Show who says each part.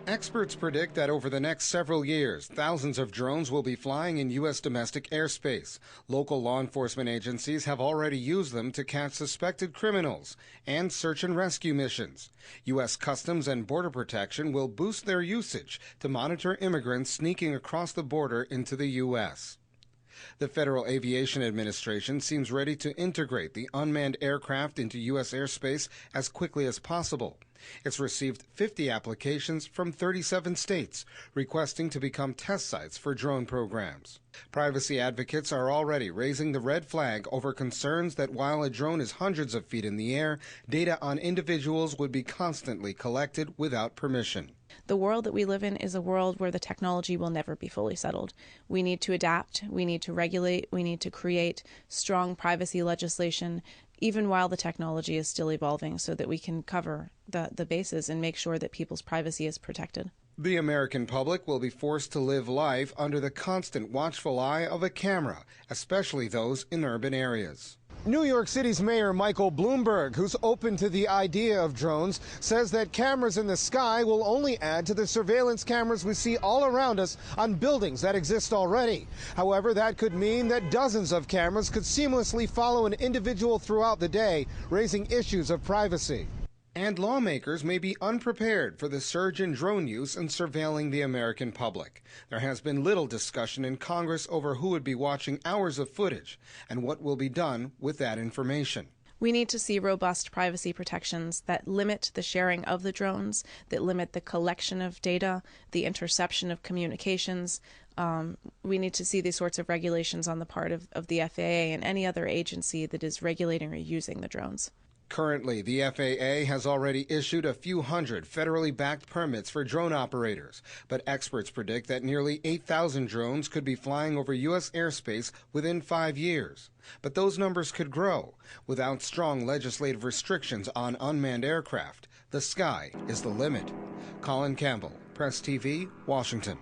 Speaker 1: Experts predict that over the next several years, thousands of drones will be flying in U.S. domestic airspace. Local law enforcement agencies have already used them to catch suspected criminals and search and rescue missions. U.S. Customs and Border Protection will boost their usage to monitor immigrants sneaking across the border into the U.S. The Federal Aviation Administration seems ready to integrate the unmanned aircraft into U.S. airspace as quickly as possible. It's received 50 applications from 37 states requesting to become test sites for drone programs. Privacy advocates are already raising the red flag over concerns that while a drone is hundreds of feet in the air, data on individuals would be constantly collected without permission.
Speaker 2: The world that we live in is a world where the technology will never be fully settled. We need to adapt, we need to regulate, we need to create strong privacy legislation, even while the technology is still evolving, so that we can cover the bases and make sure that people's privacy is protected.
Speaker 1: The American public will be forced to live life under the constant watchful eye of a camera, especially those in urban areas. New York City's Mayor Michael Bloomberg, who's open to the idea of drones, says that cameras in the sky will only add to the surveillance cameras we see all around us on buildings that exist already. However, that could mean that dozens of cameras could seamlessly follow an individual throughout the day, raising issues of privacy. And lawmakers may be unprepared for the surge in drone use and surveilling the American public. There has been little discussion in Congress over who would be watching hours of footage and what will be done with that information.
Speaker 2: We need to see robust privacy protections that limit the sharing of the drones, that limit the collection of data, the interception of communications. We need to see these sorts of regulations on the part of the FAA and any other agency that is regulating or using the drones.
Speaker 1: Currently, the FAA has already issued a few hundred federally backed permits for drone operators, but experts predict that nearly 8,000 drones could be flying over U.S. airspace within 5 years. But those numbers could grow. Without strong legislative restrictions on unmanned aircraft, the sky is the limit. Colin Campbell, Press TV, Washington.